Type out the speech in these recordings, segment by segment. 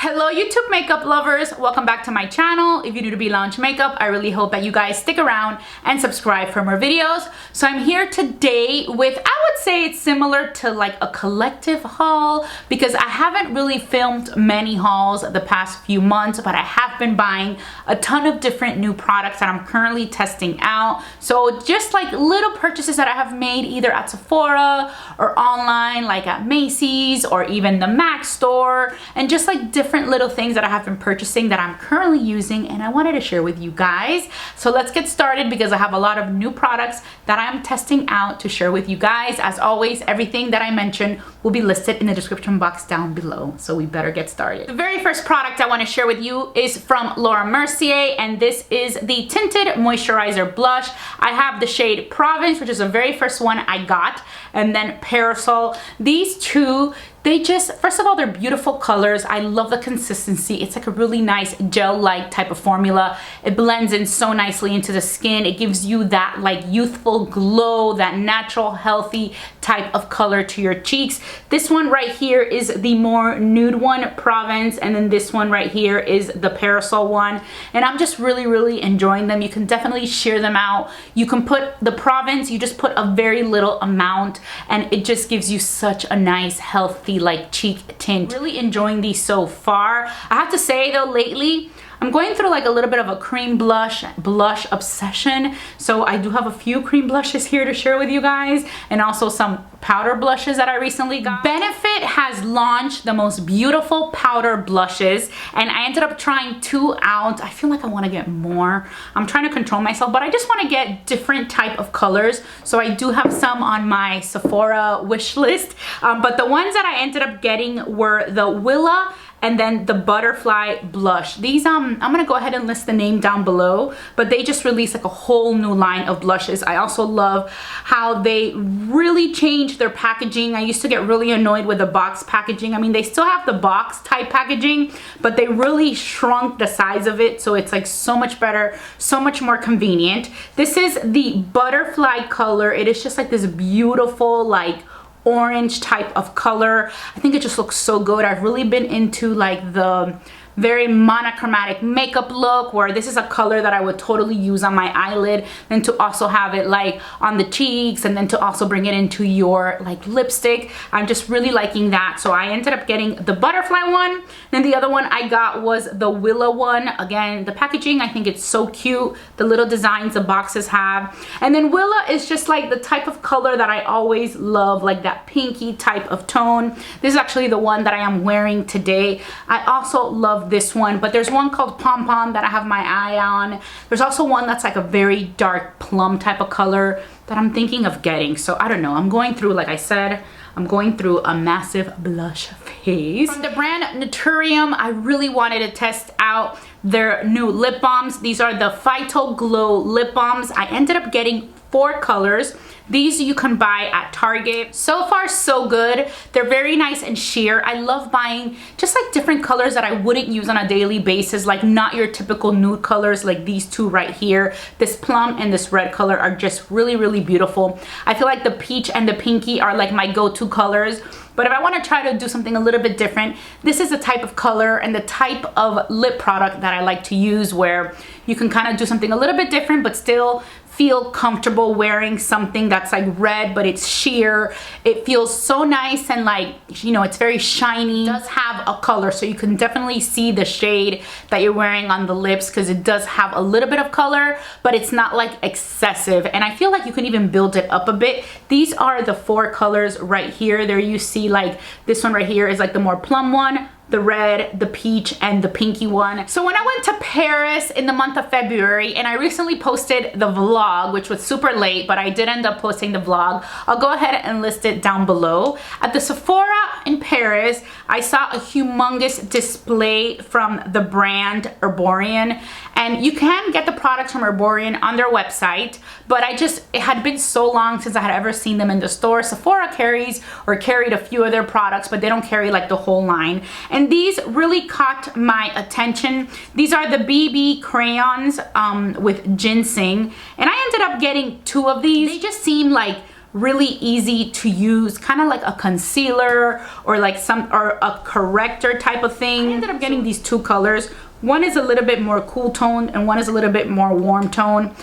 Hello YouTube makeup lovers, welcome back to my channel. If you're new to Be Lounge Makeup, I really hope that you guys stick around and subscribe for more videos. So I'm here today with, I would say it's similar to like a collective haul because I haven't really filmed many hauls the past few months, but I have been buying a ton of different new products that I'm currently testing out. So just like little purchases that I have made either at Sephora or online like at Macy's or even the Mac store, and just like different little things that I have been purchasing that I'm currently using and I wanted to share with you guys. So let's get started because I have a lot of new products that I'm testing out to share with you guys. As always, everything that I mentioned will be listed in the description box down below. So we better get started. The very first product I want to share with you is from Mercier, and this is the Tinted Moisturizer Blush. I have the shade Provence, which is the very first one I got, and then Parasol. These two, they just, first of all, they're beautiful colors. I love the consistency. It's like a really nice gel-like type of formula. It blends in so nicely into the skin. It gives you that like youthful glow, that natural, healthy type of color to your cheeks. This one right here is the more nude one, Provence, and then this one right here is the Parasol one. And I'm just really enjoying them. You can definitely share them out. You can put the Provence, you just put a very little amount, and it just gives you such a nice, healthy, like cheek tint. Really enjoying these so far. I have to say though, lately I'm going through like a little bit of a cream blush obsession. So I do have a few cream blushes here to share with you guys, and also some powder blushes that I recently got. Benefit has launched the most beautiful powder blushes, and I ended up trying 2 out. I feel like I want to get more. I'm trying to control myself, but I just want to get different type of colors. So I do have some on my Sephora wish list, but the ones that I ended up getting were the Willa and then the butterfly blush. These I'm gonna go ahead and list the name down below, but they just released like a whole new line of blushes. I also love how they really changed their packaging. I used to get really annoyed with the box packaging. I mean, they still have the box type packaging, but they really shrunk the size of it, so it's like so much better, so much more convenient. This is the butterfly color. It is just like this beautiful like orange type of color. I think it just looks so good. I've really been into like the very monochromatic makeup look, where this is a color that I would totally use on my eyelid, and to also have it like on the cheeks, and then to also bring it into your like lipstick. I'm just really liking that. So I ended up getting the butterfly one. Then the other one I got was the Willa one. Again, the packaging, I think it's so cute. The little designs the boxes have. And then Willa is just like the type of color that I always love, like that pinky type of tone. This is actually the one that I am wearing today. I also love this one, but there's one called Pom Pom that I have my eye on. There's also one that's like a very dark plum type of color that I'm thinking of getting. So I don't know, I'm going through, like I said, I'm going through a massive blush phase. From the brand Naturium, I really wanted to test out their new lip balms. These are the Phyto-Glow lip balms. I ended up getting 4 colors. These you can buy at Target. So far so good. They're very nice and sheer. I love buying just like different colors that I wouldn't use on a daily basis, like not your typical nude colors like these two right here. This plum and this red color are just really beautiful. I feel like the peach and the pinky are like my go-to colors. But if I want to try to do something a little bit different, this is the type of color and the type of lip product that I like to use, where you can kind of do something a little bit different but still feel comfortable wearing something that's like red but it's sheer. It feels so nice and like, you know, it's very shiny. It does have a color, so you can definitely see the shade that you're wearing on the lips, because it does have a little bit of color, but it's not like excessive, and I feel like you can even build it up a bit. These are the 4 colors right here. There you see like this one right here is like the more plum one, the red, the peach, and the pinky one. So when I went to Paris in the month of February, and I recently posted the vlog, which was super late, but I did end up posting the vlog. I'll go ahead and list it down below. At the Sephora in Paris, I saw a humongous display from the brand Erborian, and you can get the products from Erborian on their website, but it had been so long since I had ever seen them in the store. Sephora carried a few of their products, but they don't carry like the whole line. And these really caught my attention. These are the BB crayons with ginseng, and I ended up getting 2 of these. They just seem like really easy to use, kind of like a concealer or like a corrector type of thing. I ended up getting these two colors. One is a little bit more cool tone and one is a little bit more warm tone.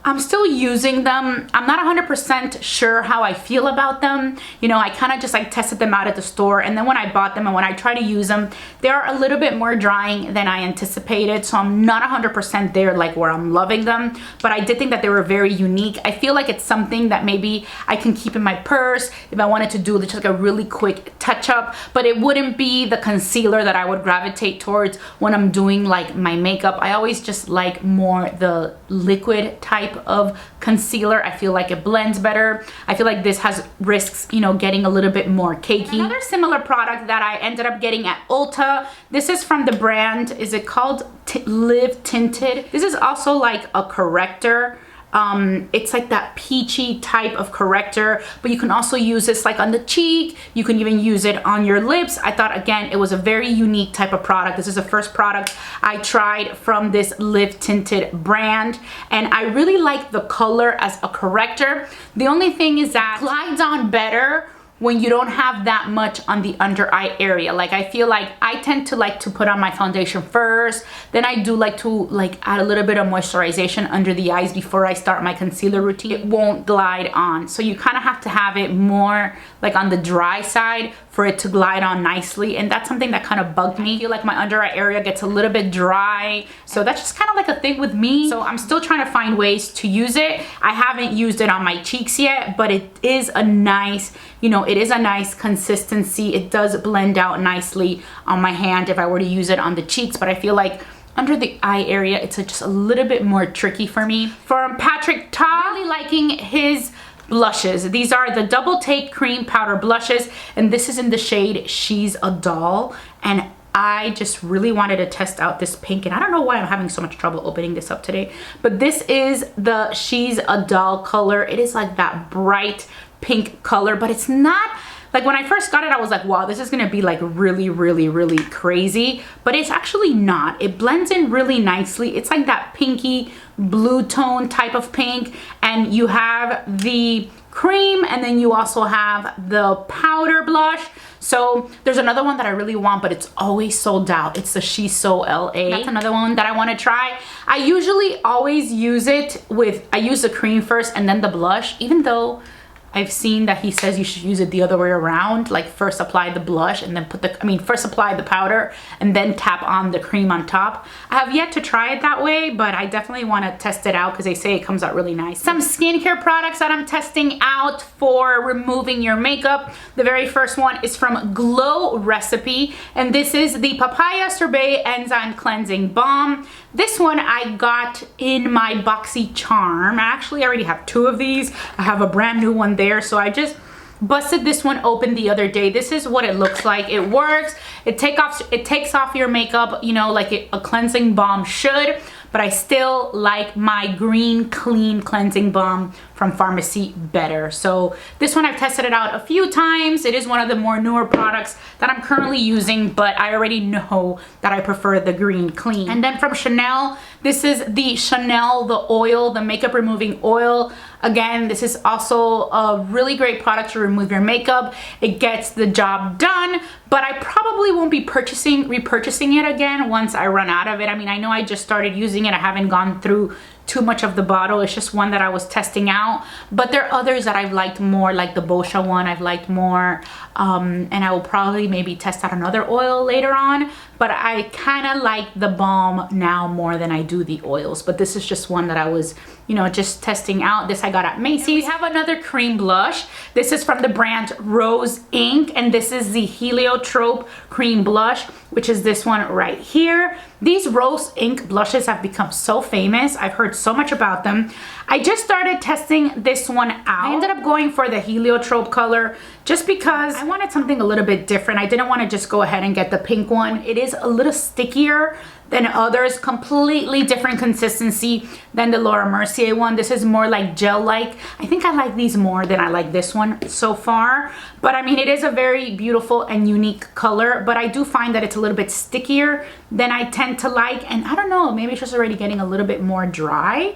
I'm still using them. I'm not 100% sure how I feel about them. You know, I kind of just like tested them out at the store, and then when I bought them and when I try to use them, they're a little bit more drying than I anticipated. So I'm not 100% there like where I'm loving them, but I did think that they were very unique. I feel like it's something that maybe I can keep in my purse if I wanted to do just like a really quick touch up, but it wouldn't be the concealer that I would gravitate towards when I'm doing like my makeup. I always just like more the liquid type of concealer. I feel like it blends better. I feel like this has risks, you know, getting a little bit more cakey. Another similar product that I ended up getting at Ulta, this is from the brand, is it called Live Tinted? This is also like a corrector. It's like that peachy type of corrector, but you can also use this like on the cheek. You can even use it on your lips. I thought, again, it was a very unique type of product. This is the first product I tried from this Live Tinted brand, and I really like the color as a corrector. The only thing is that it glides on better when you don't have that much on the under eye area. Like, I feel like I tend to like to put on my foundation first, then I do like to like add a little bit of moisturization under the eyes before I start my concealer routine. It won't glide on, so you kind of have to have it more like on the dry side for it to glide on nicely, and that's something that kind of bugged me. I feel like my under eye area gets a little bit dry, so that's just kind of like a thing with me. So I'm still trying to find ways to use it. I haven't used it on my cheeks yet, but it is a nice, you know, it is a nice consistency. It does blend out nicely on my hand if I were to use it on the cheeks, but I feel like under the eye area, it's just a little bit more tricky for me. From Patrick Ta, really liking his blushes. These are the Double Take Cream Powder Blushes, and this is in the shade She's a Doll, and I just really wanted to test out this pink, and I don't know why I'm having so much trouble opening this up today, but this is the She's a Doll color. It is like that bright pink color, but it's not like, when I first got it, I was like, wow, this is gonna be like really, really, really crazy, but it's actually not. It blends in really nicely. It's like that pinky blue tone type of pink, and you have the cream, and then you also have the powder blush. So there's another one that I really want, but it's always sold out. It's the She's So LA. That's another one that I want to try. I usually always use it with, I use the cream first and then the blush, even though I've seen that he says you should use it the other way around, like first apply the blush and then first apply the powder and then tap on the cream on top. I have yet to try it that way, but I definitely want to test it out because they say it comes out really nice. Some skincare products that I'm testing out for removing your makeup. The very first one is from Glow Recipe, and this is the Papaya Sorbet Enzyme Cleansing Balm. This one I got in my Boxy Charm. I actually already have two of these. I have a brand new one there, so I just busted this one open the other day. This is what it looks like. It works. It takes off your makeup, you know, like a cleansing balm should, but I still like my Green Clean Cleansing Balm from Pharmacy better. So this one, I've tested it out a few times. It is one of the more newer products that I'm currently using, but I already know that I prefer the Green Clean. And then from Chanel, this is the Chanel, the oil, the makeup removing oil. Again, this is also a really great product to remove your makeup. It gets the job done, but I probably won't be repurchasing it again once I run out of it. I mean, I know I just started using it. I haven't gone through too much of the bottle. It's just one that I was testing out, but there are others that I've liked more, like the Boscia one I've liked more, and I will probably maybe test out another oil later on, but I kind of like the balm now more than I do the oils. But this is just one that I was, you know, just testing out. This I got at Macy's. And we have another cream blush. This is from the brand Rose Inc, and this is the Heliotrope cream blush, which is this one right here. These Rose Inc blushes have become so famous. I've heard so much about them. I just started testing this one out. I ended up going for the Heliotrope color just because I wanted something a little bit different. I didn't want to just go ahead and get the pink one. It is a little stickier than others, completely different consistency than the Laura Mercier one. This is more like gel-like. I think I like these more than I like this one so far, but I mean, it is a very beautiful and unique color, but I do find that it's a little bit stickier than I tend to like, and I don't know, maybe it's just already getting a little bit more dry.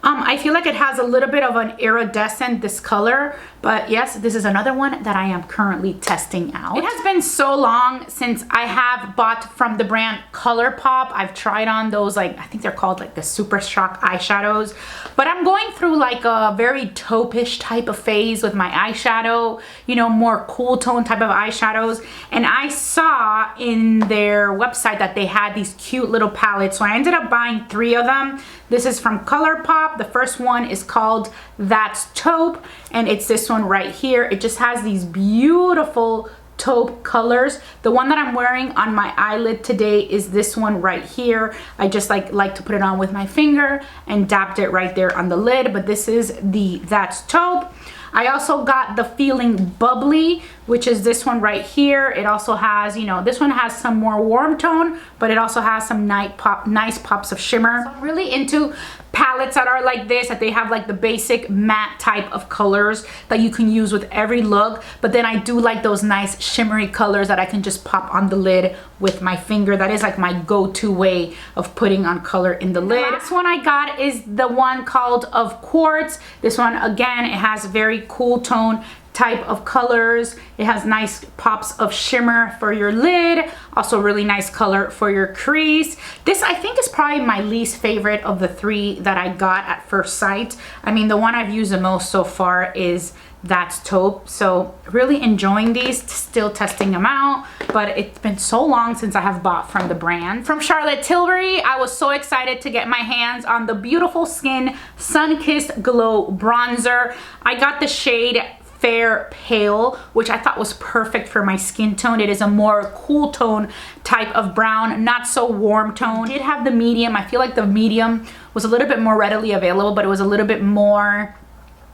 I feel like it has a little bit of an iridescent discolor, but yes, this is another one that I am currently testing out. It has been so long since I have bought from the brand ColourPop. I've tried on those, like, I think they're called like the Super Shock eyeshadows, but I'm going through like a very taupe-ish type of phase with my eyeshadow, you know, more cool tone type of eyeshadows. And I saw in their website that they had these cute little palettes, so I ended up buying 3 of them. This is from ColourPop. The first one is called That's Taupe, and it's this one right here. It just has these beautiful taupe colors. The one that I'm wearing on my eyelid today is this one right here. I just like to put it on with my finger and dabbed it right there on the lid, but this is the That's Taupe. I also got the Feeling Bubbly, which is this one right here. It also has, you know, this one has some more warm tone, but it also has some nice pops of shimmer. So I'm really into palettes that are like this, that they have like the basic matte type of colors that you can use with every look, but then I do like those nice shimmery colors that I can just pop on the lid with my finger. That is like my go-to way of putting on color in the lid. This one I got is the one called Of Quartz. This one, again, it has very cool tone type of colors. It has nice pops of shimmer for your lid, also really nice color for your crease. This, I think, is probably my least favorite of the 3 that I got at first sight. I mean, the one I've used the most so far is That's Taupe. So really enjoying these, still testing them out, but it's been so long since I have bought from the brand. From Charlotte Tilbury, I was so excited to get my hands on the Beautiful Skin Sun-Kissed Glow Bronzer. I got the shade Fair Pale, which I thought was perfect for my skin tone. It is a more cool tone type of brown, not so warm tone. I did have the medium. I feel like the medium was a little bit more readily available, but it was a little bit more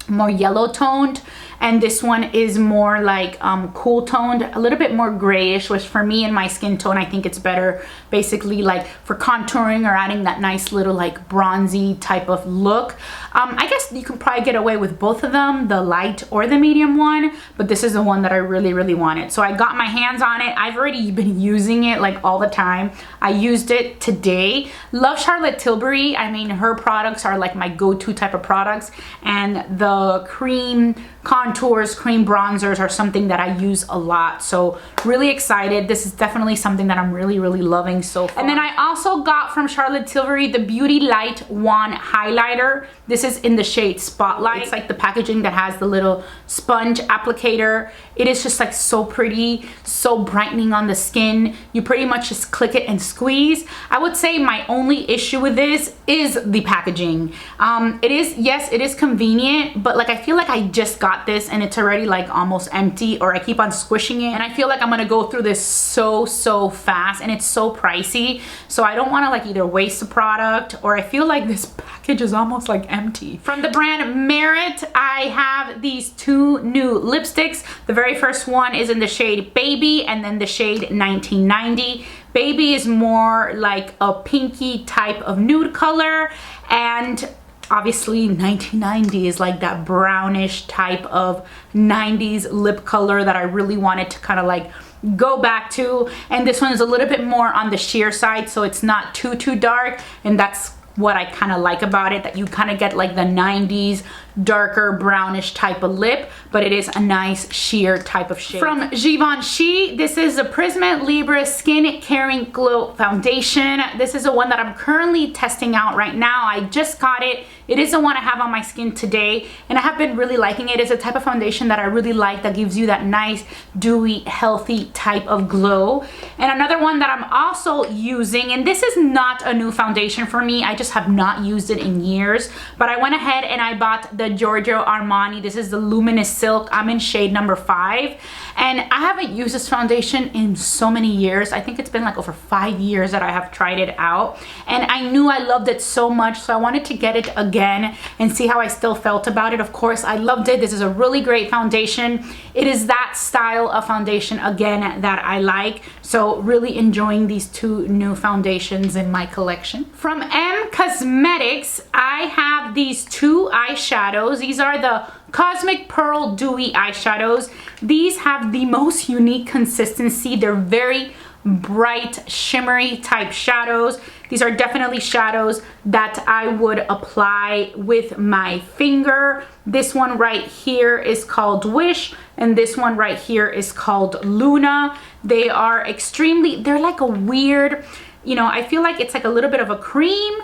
yellow toned, and this one is more like cool toned, a little bit more grayish, which for me and my skin tone, I think it's better basically like for contouring or adding that nice little like bronzy type of look. I guess you can probably get away with both of them, the light or the medium one, but this is the one that I really wanted. So I got my hands on it. I've already been using it like all the time. I used it today. Love Charlotte Tilbury. I mean, her products are like my go-to type of products, and the cream contours, cream bronzers are something that I use a lot. So really excited. This is definitely something that I'm really loving so far. And then I also got from Charlotte Tilbury the Beauty Light Wand Highlighter. This is in the shade Spotlight. It's like the packaging that has the little sponge applicator. It is just like so pretty, so brightening on the skin. You pretty much just click it and squeeze. I would say my only issue with this is the packaging. Yes, it is convenient, but like I feel like I just got this and it's already like almost empty, or I keep on squishing it, and I feel like I'm gonna go through this so fast, and it's so pricey, so I don't want to like either waste the product, or I feel like this package is almost like empty. From the brand Merit, I have these 2 new lipsticks. The very first one is in the shade Baby, and then the shade 1990. Baby is more like a pinky type of nude color, and obviously 1990 is like that brownish type of 90s lip color that I really wanted to kind of like go back to. And this one is a little bit more on the sheer side, so it's not too dark, and that's what I kind of like about it, that you kind of get like the 90s darker brownish type of lip, but it is a nice sheer type of shade. From Givenchy, this is the Prisma Libre Skin Caring Glow Foundation. This is the one that I'm currently testing out right now. I just got it. It is the one I have on my skin today, and I have been really liking it. It's a type of foundation that I really like, that gives you that nice, dewy, healthy type of glow. And another one that I'm also using, and this is not a new foundation for me, I just have not used it in years, but I went ahead and I bought the Giorgio Armani. This is the Luminous Silk. I'm in shade number 5, and I haven't used this foundation in so many years. I think it's been like over 5 years that I have tried it out, and I knew I loved it so much, so I wanted to get it again and see how I still felt about it. Of course, I loved it. This is a really great foundation. It is that style of foundation again that I like, so really enjoying these 2 new foundations in my collection. From M Cosmetics, I have these 2 eyeshadows. These are the Cosmic Pearl Dewy eyeshadows. These have the most unique consistency. They're very bright, shimmery type shadows. These are definitely shadows that I would apply with my finger. This one right here is called Wish, and this one right here is called Luna. They are extremely, they're like a weird, you know, I feel like it's like a little bit of a cream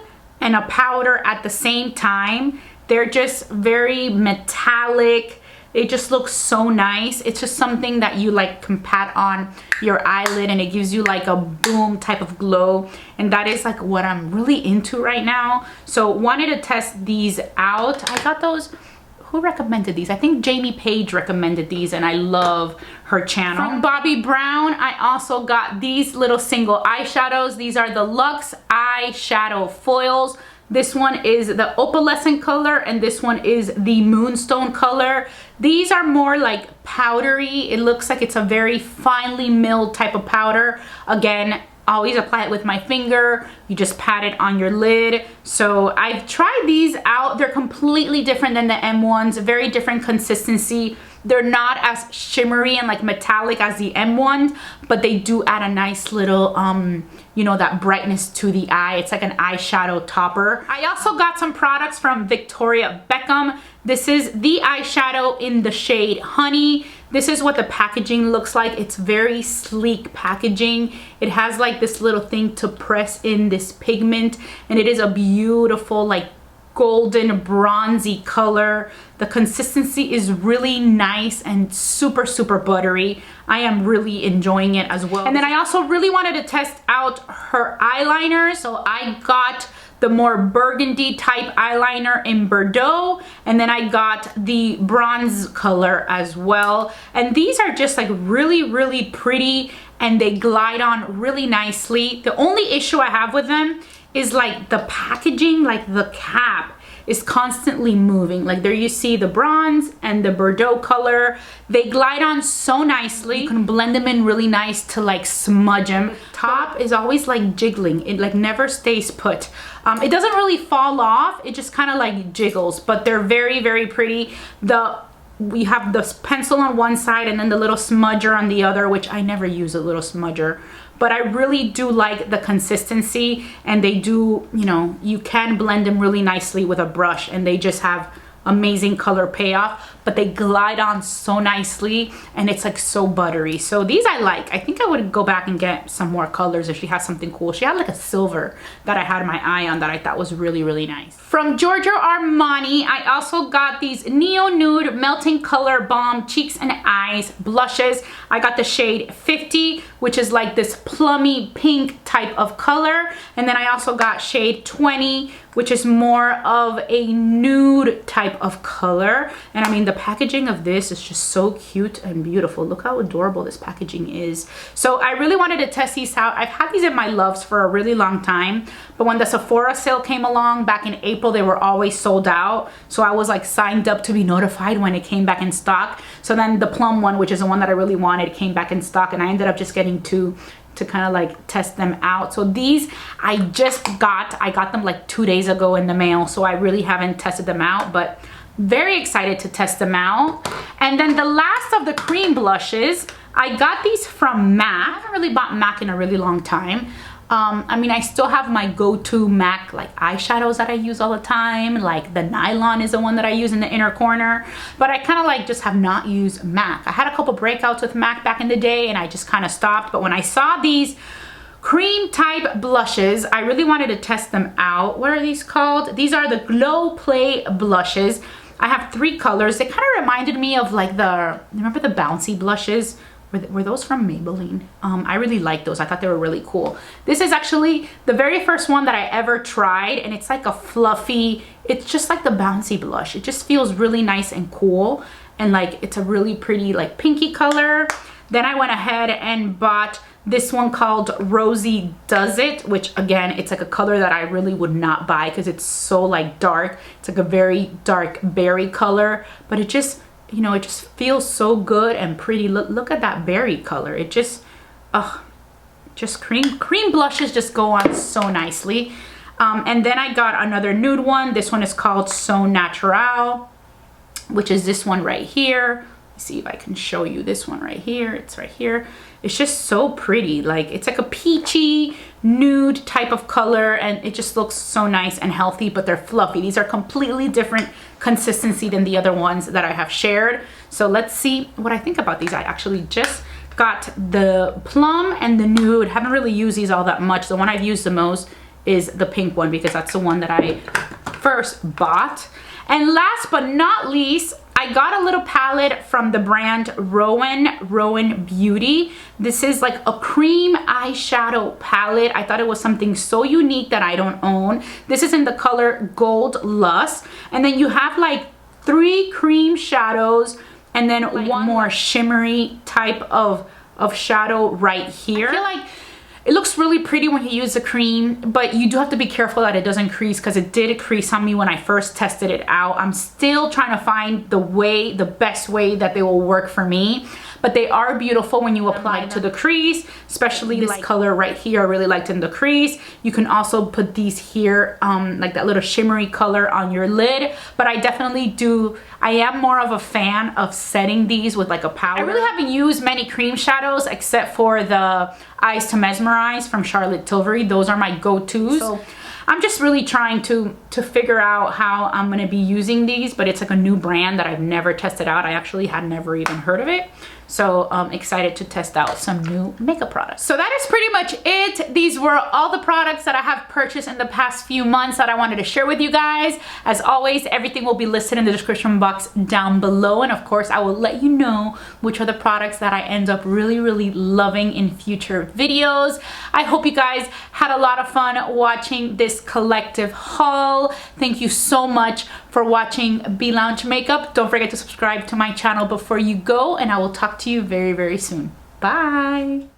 and a powder at the same time. They're just very metallic. It just looks so nice. It's just something that you like can pat on your eyelid and it gives you like a boom type of glow. And that is like what I'm really into right now. So wanted to test these out. I got those, who recommended these? I think Jamie Page recommended these and I love her channel. From Bobbi Brown, I also got these little single eyeshadows. These are the Luxe eyeshadow foils. This one is the opalescent color and this one is the moonstone color. These are more like powdery. It looks like it's a very finely milled type of powder. Again, always apply it with my finger. You just pat it on your lid. So I've tried these out. They're completely different than the M1s, very different consistency. They're not as shimmery and like metallic as the M1s, but they do add a nice little, you know, that brightness to the eye. It's like an eyeshadow topper. I also got some products from Victoria Beckham. This is the eyeshadow in the shade Honey. This is what the packaging looks like. It's very sleek packaging. It has like this little thing to press in this pigment, and it is a beautiful like golden bronzy color. The consistency is really nice and super buttery. I am really enjoying it as well. And then I also really wanted to test out her eyeliner, so I got the more burgundy type eyeliner in Bordeaux, and then I got the bronze color as well. And these are just like really pretty and they glide on really nicely. The only issue I have with them is like the packaging, like the cap is constantly moving. Like there you see the bronze and the Bordeaux color. They glide on so nicely. You can blend them in really nice to like smudge them. Top is always like jiggling. It like never stays put. It doesn't really fall off. It just kind of like jiggles, but they're very pretty. We have the pencil on one side and then the little smudger on the other, which I never use a little smudger. But I really do like the consistency, and they do, you know, you can blend them really nicely with a brush and they just have amazing color payoff, but they glide on so nicely and it's like so buttery. So these I like. I think I would go back and get some more colors if she has something cool. She had like a silver that I had my eye on that I thought was really nice. From Giorgio Armani, I also got these Neo Nude Melting Color Balm Cheeks and Eyes blushes. I got the shade 50, which is like this plummy pink type of color. And then I also got shade 20, which is more of a nude type of color. And I mean, the packaging of this is just so cute and beautiful. Look how adorable this packaging is. So I really wanted to test these out. I've had these in my loves for a really long time, but when the Sephora sale came along back in April, they were always sold out. So I was like signed up to be notified when it came back in stock. So then the plum one, which is the one that I really wanted, came back in stock, and I ended up just getting two to kind of like test them out. So these I got them like 2 days ago in the mail, so I really haven't tested them out, but very excited to test them out. And then the last of the cream blushes, I got these from MAC. I haven't really bought MAC in a really long time. I mean, I still have my go-to MAC like eyeshadows that I use all the time. Like the Nylon is the one that I use in the inner corner, but I kind of like just have not used MAC. I had a couple breakouts with MAC back in the day and I just kind of stopped. But when I saw these cream type blushes, I really wanted to test them out. What are these called? These are the Glow Play blushes. I have 3 colors. They kind of reminded me of like remember the bouncy blushes? Were those from Maybelline? I really like those. I thought they were really cool. This is actually the very first one that I ever tried, and it's like a fluffy, it's just like the bouncy blush. It just feels really nice and cool, and like it's a really pretty like pinky color. Then I went ahead and bought this one called Rosie Does It, which again, it's like a color that I really would not buy because it's so like dark. It's like a very dark berry color, but it just, you know, it just feels so good and pretty. Look at that berry color. It just, just cream blushes just go on so nicely. And then I got another nude one. This one is called So Natural, which is this one right here. see if I can show you this one right here. It's right here. It's just so pretty. Like, it's like a peachy nude type of color, and it just looks so nice and healthy, but they're fluffy. These are completely different consistency than the other ones that I have shared. So let's see what I think about these. I actually just got the plum and the nude. Haven't really used these all that much. The one I've used the most is the pink one because that's the one that I first bought. And last but not least, I got a little palette from the brand Rowan Beauty. This is like a cream eyeshadow palette. I thought it was something so unique that I don't own. This is in the color Gold Lust. And then you have like 3 cream shadows and then like one more shimmery type of shadow right here. I feel like it looks really pretty when you use the cream, but you do have to be careful that it doesn't crease because it did crease on me when I first tested it out. I'm still trying to find the best way that they will work for me, but they are beautiful when you apply to the crease, especially this color right here. I really liked in the crease. You can also put these here, like that little shimmery color on your lid, but I definitely I am more of a fan of setting these with like a powder. I really haven't used many cream shadows except for the Eyes to Mesmerize from Charlotte Tilbury. Those are my go-tos. So I'm just really trying to figure out how I'm gonna be using these, but it's like a new brand that I've never tested out. I actually had never even heard of it. So I'm excited to test out some new makeup products. So that is pretty much it. These were all the products that I have purchased in the past few months that I wanted to share with you guys. As always, everything will be listed in the description box down below. And of course, I will let you know which are the products that I end up really loving in future videos. I hope you guys had a lot of fun watching this collective haul. Thank you so much for watching Be Lounge Makeup. Don't forget to subscribe to my channel before you go, and I will talk to you very soon. Bye.